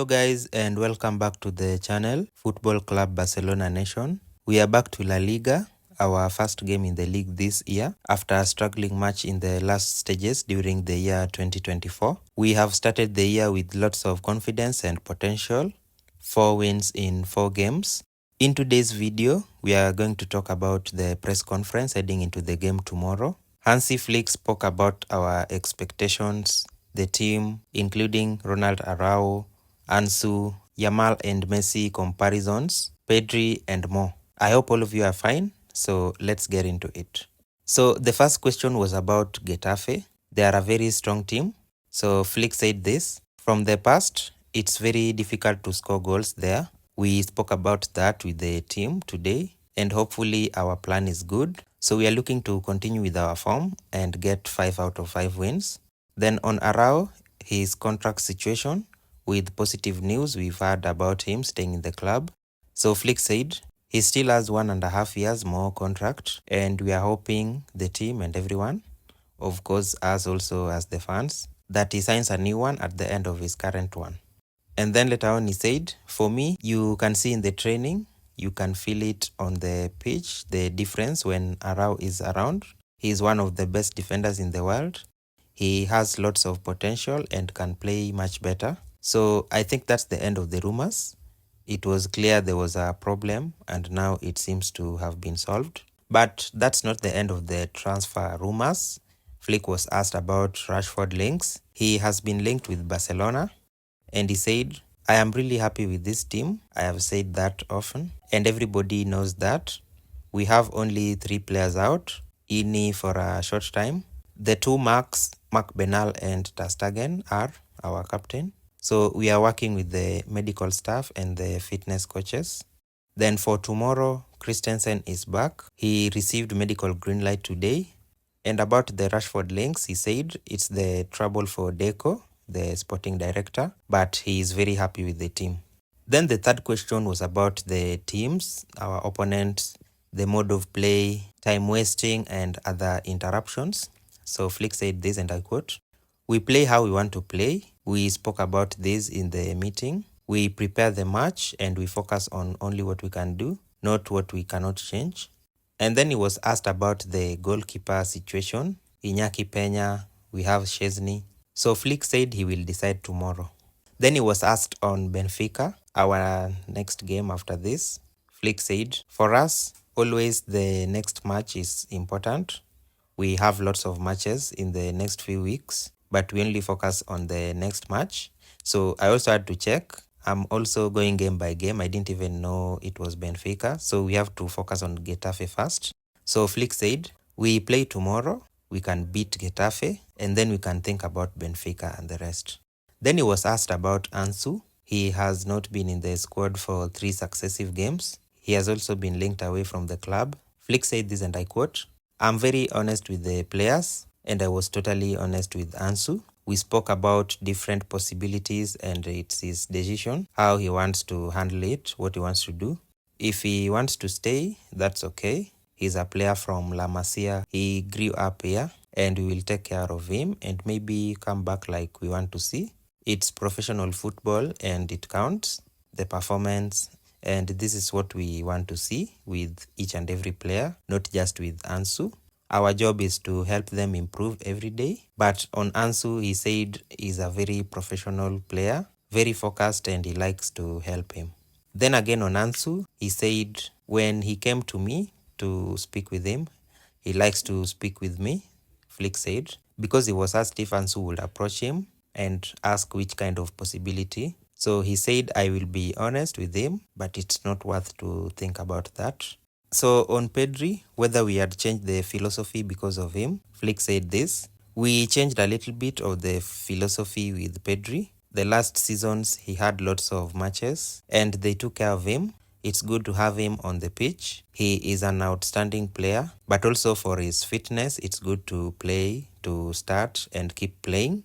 Hello guys and welcome back to the channel Football Club Barcelona Nation. We are back to La Liga, our first game in the league this year after struggling much in the last stages during the year 2024. We have started the year with lots of confidence and potential, 4 wins in 4 games. In today's video, we are going to talk about the press conference heading into the game tomorrow. Hansi spoke about our expectations, the team, including Ronald Araujo, Ansu, Yamal and Messi comparisons, Pedri and more. I hope all of you are fine, so let's get into it. So the first question was about Getafe. They are a very strong team. So Flick said this, from the past, it's very difficult to score goals there. We spoke about that with the team today and hopefully our plan is good. So we are looking to continue with our form and get 5 out of 5 wins. Then on Araujo, his contract situation, with positive news we've heard about him staying in the club. So Flick said he still has 1.5 years more contract and we are hoping the team and everyone, of course us also as the fans, that he signs a new one at the end of his current one. And then later on he said, for me, you can see in the training, you can feel it on the pitch, the difference when Araujo is around. He is one of the best defenders in the world. He has lots of potential and can play much better. So I think that's the end of the rumors. It was clear there was a problem and now it seems to have been solved. But that's not the end of the transfer rumors. Flick was asked about Rashford links. He has been linked with Barcelona and he said, I am really happy with this team. I have said that often and everybody knows that. We have only 3 players out, Ini for a short time. The 2 Mark Benal and Ter Stegen are our captain. So we are working with the medical staff and the fitness coaches. Then for tomorrow, Christensen is back. He received medical green light today. And about the Rashford links, he said it's the trouble for Deco, the sporting director, but he is very happy with the team. Then the third question was about the teams, our opponents, the mode of play, time wasting and other interruptions. So Flick said this and I quote, we play how we want to play. We spoke about this in the meeting. We prepare the match and we focus on only what we can do, not what we cannot change. And then he was asked about the goalkeeper situation. Iñaki Peña, we have Chesney. So Flick said he will decide tomorrow. Then he was asked on Benfica, our next game after this. Flick said, for us, always the next match is important. We have lots of matches in the next few weeks, but we only focus on the next match. So I also had to check. I'm also going game by game. I didn't even know it was Benfica. So we have to focus on Getafe first. So Flick said, we play tomorrow. We can beat Getafe and then we can think about Benfica and the rest. Then he was asked about Ansu. He has not been in the squad for 3 successive games. He has also been linked away from the club. Flick said this and I quote, I'm very honest with the players and I was totally honest with Ansu. We spoke about different possibilities and it's his decision, how he wants to handle it, what he wants to do. If he wants to stay, that's okay. He's a player from La Masia. He grew up here and we will take care of him and maybe come back like we want to see. It's professional football and it counts, the performance. And this is what we want to see with each and every player, not just with Ansu. Our job is to help them improve every day. But on Ansu, he said he's a very professional player, very focused and he likes to help him. Then again on Ansu, he said when he came to me to speak with him, he likes to speak with me, Flick said, because he was asked if Ansu would approach him and ask which kind of possibility. So he said, I will be honest with him, but it's not worth to think about that. So on Pedri, whether we had changed the philosophy because of him, Flick said this. We changed a little bit of the philosophy with Pedri. The last seasons, he had lots of matches and they took care of him. It's good to have him on the pitch. He is an outstanding player, but also for his fitness, it's good to play, to start and keep playing.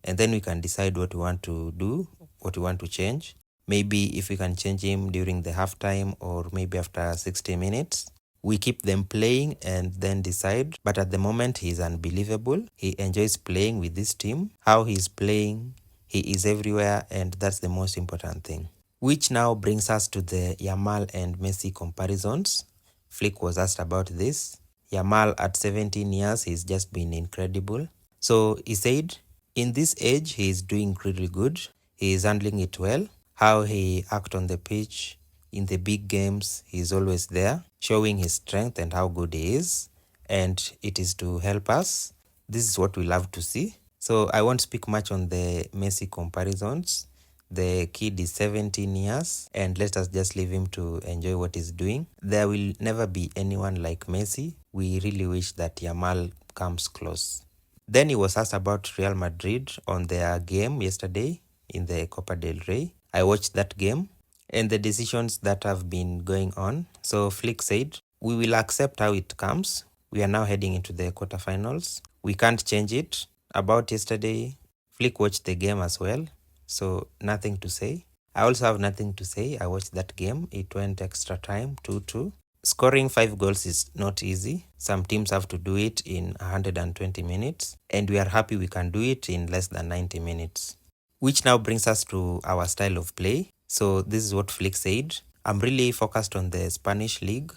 And then we can decide what we want to do, what we want to change. Maybe if we can change him during the halftime or maybe after 60 minutes. We keep them playing and then decide. But at the moment, he's unbelievable. He enjoys playing with this team. How he's playing, He is everywhere, and that's the most important thing. Which now brings us to the Yamal and Messi comparisons. Flick was asked about this. Yamal at 17 years, he's just been incredible. So he said, in this age, he is doing really good. He is handling it well. How he acts on the pitch, in the big games, he is always there, showing his strength and how good he is. And it is to help us. This is what we love to see. So I won't speak much on the Messi comparisons. The kid is 17 years, and let us just leave him to enjoy what he's doing. There will never be anyone like Messi. We really wish that Yamal comes close. Then he was asked about Real Madrid on their game yesterday in the Copa del Rey. I watched that game and the decisions that have been going on. So Flick said, we will accept how it comes. We are now heading into the quarterfinals. We can't change it. About yesterday, Flick watched the game as well. So nothing to say. I also have nothing to say. I watched that game. It went extra time, 2-2. Scoring 5 goals is not easy. Some teams have to do it in 120 minutes, and we are happy we can do it in less than 90 minutes. Which now brings us to our style of play. So this is what Flick said. I'm really focused on the Spanish league.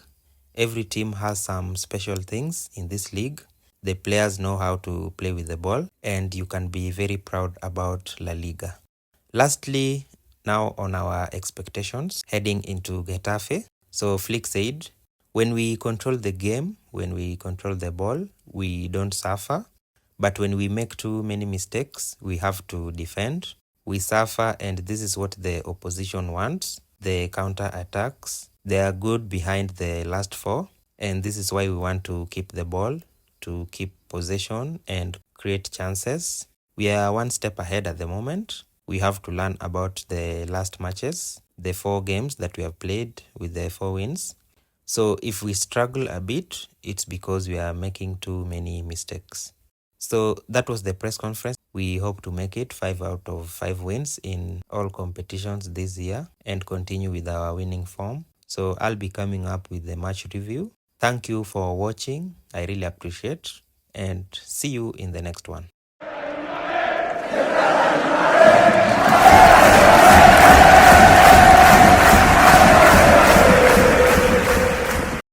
Every team has some special things in this league. The players know how to play with the ball, and you can be very proud about LaLiga. Lastly, now on our expectations heading into Getafe. So Flick said, when we control the game, when we control the ball, we don't suffer. But when we make too many mistakes, we have to defend. We suffer, and this is what the opposition wants. The counter attacks. They are good behind the last 4. And this is why we want to keep the ball, to keep possession and create chances. We are one step ahead at the moment. We have to learn about the last matches, the 4 games that we have played with the 4 wins. So if we struggle a bit, it's because we are making too many mistakes. So that was the press conference. We hope to make it 5 out of 5 wins in all competitions this year and continue with our winning form. So I'll be coming up with the match review. Thank you for watching. I really appreciate, and see you in the next one.